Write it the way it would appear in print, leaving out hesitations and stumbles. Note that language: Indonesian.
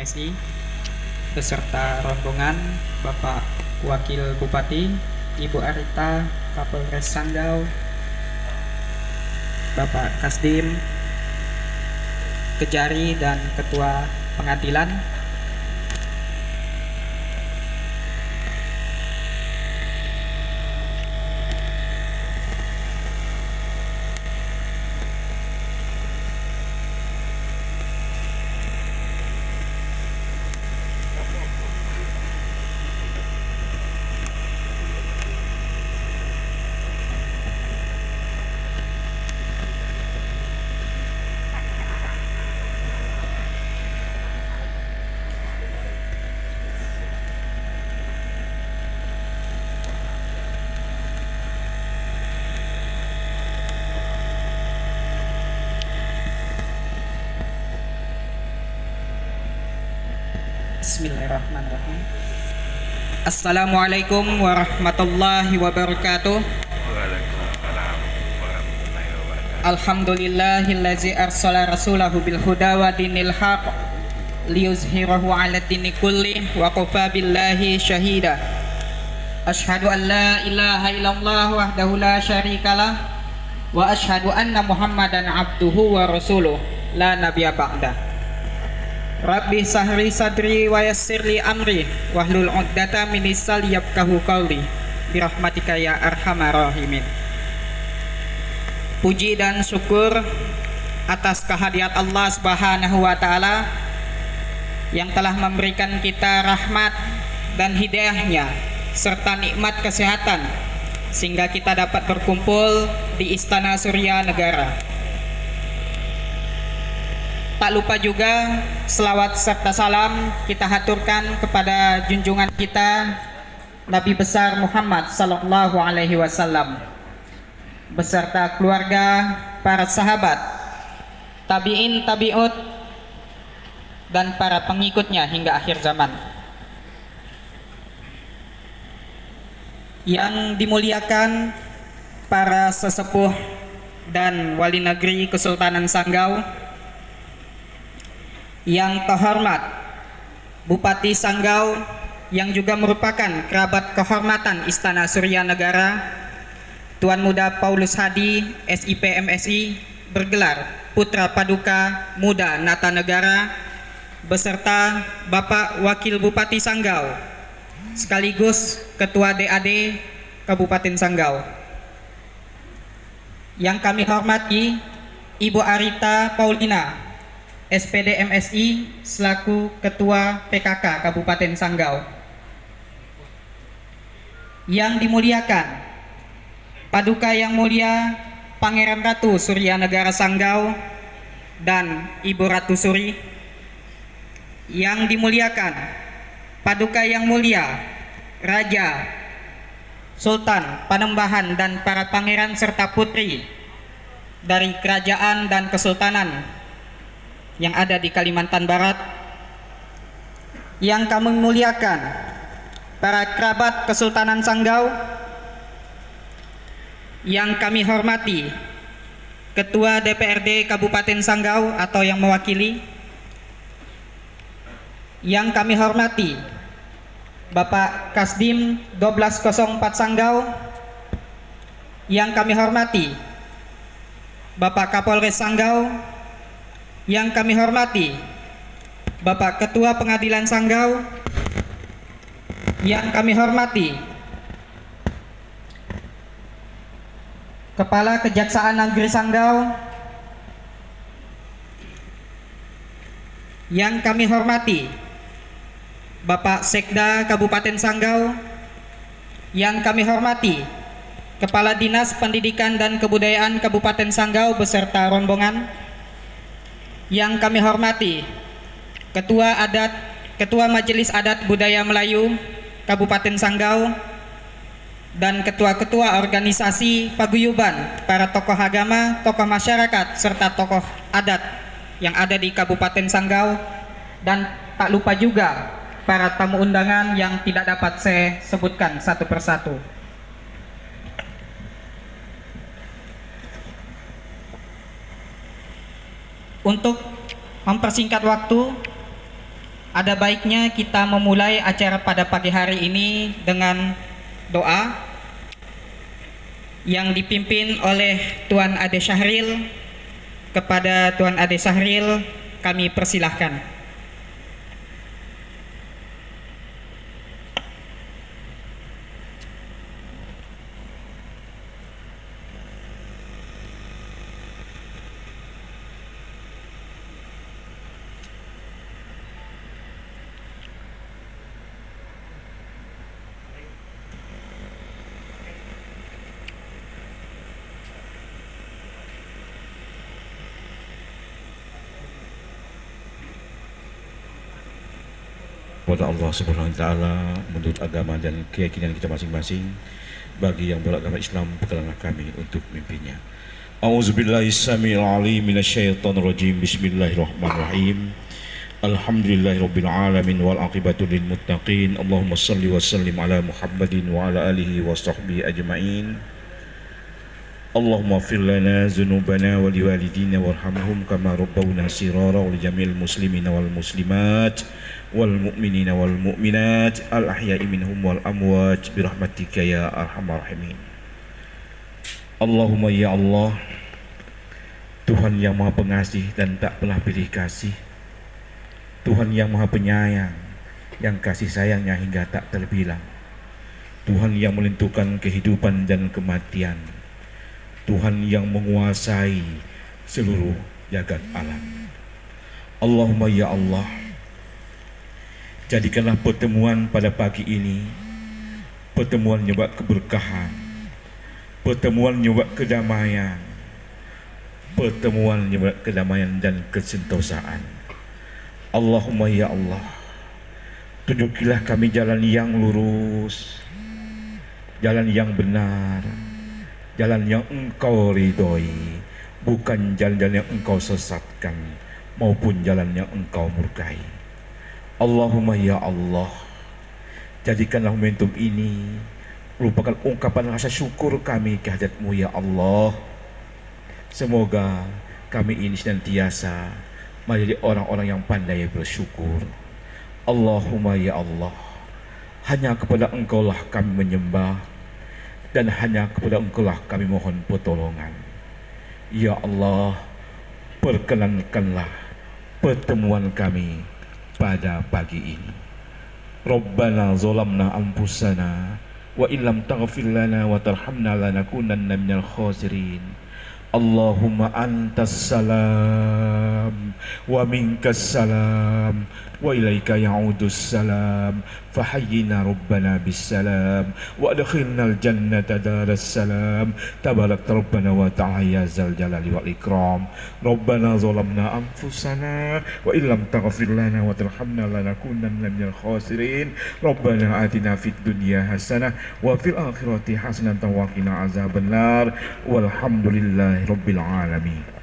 MSI beserta rombongan Bapak Wakil Bupati, Ibu Arita, Kapolres Sanggau, Bapak Kasdim, Kejari dan Ketua Pengadilan. Bismillahirrahmanirrahim. Assalamualaikum warahmatullahi wabarakatuh. Waalaikumsalam warahmatullahi wabarakatuh. Alhamdulillahillazi arsala rasulahu bil huda wa dinil haq liyuzhirahu 'ala dini kulli wa kafa billahi syahida. Asyhadu an la ilaha illallah wahdahu la syarikalah wa asyhadu anna Muhammadan abduhu wa rasuluh la nabiyya ba'da. Rabbi sahri sadri wa yassirli amri wahlul 'uqdatam min lisani yafqahu qawli birahmatika ya arhamar rahimin. Puji dan syukur atas kehadirat Allah Subhanahu wa taala yang telah memberikan kita rahmat dan hidayahnya serta nikmat kesehatan sehingga kita dapat berkumpul di Istana Surya Negara. Tak lupa juga selawat serta salam kita haturkan kepada junjungan kita Nabi besar Muhammad sallallahu alaihi wasallam beserta keluarga, para sahabat, tabi'in, tabi'ut dan para pengikutnya hingga akhir zaman. Yang dimuliakan para sesepuh dan wali negeri Kesultanan Sanggau, yang terhormat Bupati Sanggau yang juga merupakan kerabat kehormatan Istana Surya Negara, Tuan Muda Paulus Hadi, SIP MSI, bergelar Putra Paduka Muda Nata Negara, beserta Bapak Wakil Bupati Sanggau, sekaligus Ketua DAD Kabupaten Sanggau. Yang kami hormati Ibu Arita Paulina, SPD MSI selaku Ketua PKK Kabupaten Sanggau. Yang dimuliakan Paduka yang mulia Pangeran Ratu Surya Negara Sanggau dan Ibu Ratu Suri. Yang dimuliakan Paduka yang mulia Raja, Sultan, Panembahan dan para pangeran serta putri dari kerajaan dan kesultanan yang ada di Kalimantan Barat. Yang kami muliakan para kerabat Kesultanan Sanggau. Yang kami hormati Ketua DPRD Kabupaten Sanggau atau yang mewakili. Yang kami hormati Bapak Kasdim 1204 Sanggau. Yang kami hormati Bapak Kapolres Sanggau. Yang kami hormati Bapak Ketua Pengadilan Sanggau. Yang kami hormati Kepala Kejaksaan Negeri Sanggau. Yang kami hormati Bapak Sekda Kabupaten Sanggau. Yang kami hormati Kepala Dinas Pendidikan dan Kebudayaan Kabupaten Sanggau beserta rombongan. Yang kami hormati Ketua Majelis Adat Budaya Melayu Kabupaten Sanggau dan ketua-ketua organisasi paguyuban, para tokoh agama, tokoh masyarakat serta tokoh adat yang ada di Kabupaten Sanggau, dan tak lupa juga para tamu undangan yang tidak dapat saya sebutkan satu persatu. Untuk mempersingkat waktu, Ada baiknya kita memulai acara pada pagi hari ini dengan doa yang dipimpin oleh Tuan Ade Syahril. Kepada Tuan Ade Syahril kami persilahkan. Kepada Allah Subhanahu wa taala menurut agama dan keyakinan kita masing-masing. Bagi yang beragama Islam peganganlah kami untuk mimpinya. A'udzubillahi samiil alim minasyaitonir rajim. Bismillahirrahmanirrahim. Alhamdulillahirabbil alamin wal aqibatu lil muttaqin. Allahumma shalli wa sallim ala Muhammadin wa ala alihi wa sahbihi ajmain. Allahumma fir lana dzunubana wa liwalidina warhamhum kama rabbawna shirara wa li jami'il muslimina wal muslimat wal mu'minina wal mu'minat al ahya'i minhum wal amwat birahmatika ya arhamar rahimin. Allahumma ya Allah, Tuhan yang Maha Pengasih dan tak pernah pilih kasih, Tuhan yang Maha Penyayang, yang kasih sayangnya hingga tak terbilang, Tuhan yang menentukan kehidupan dan kematian, Tuhan yang menguasai seluruh jagat alam. Allahumma ya Allah, jadikanlah pertemuan pada pagi ini pertemuan nyebab keberkahan, pertemuan nyebab kedamaian, pertemuan nyebab kedamaian dan kesentosaan. Allahumma ya Allah, tunjukilah kami jalan yang lurus, jalan yang benar, jalan yang Engkau ridhoi, bukan jalan-jalan yang Engkau sesatkan maupun jalan yang Engkau murkai. Allahumma ya Allah, jadikanlah momentum ini merupakan ungkapan rasa syukur kami kehadirat-Mu ya Allah. Semoga kami ini senantiasa menjadi orang-orang yang pandai bersyukur. Allahumma ya Allah, hanya kepada Engkau lah kami menyembah dan hanya kepada Engkau lah kami mohon pertolongan. Ya Allah, perkenankanlah pertemuan kami pada pagi ini. Rabbana zalamna anfusana wa illam taghfir lana wa tarhamna lanakunanna minal khasirin. Allahumma antas salam wa minkas salam wa ilaika ya'udus salam fahayyina rabbana bis salam wa adkhilnal jannata daras salam tabarak rabbana wa ta'ala ya zal jalali wal ikram. Rabbana zalamna anfusana wa illam taghfir lana wa tarhamna lanakunanna minal khasirin. Rabbana atina fid dunya hasanah wa fil akhirati hasanah wa qina azabannar walhamdulillahi rabbil alamin.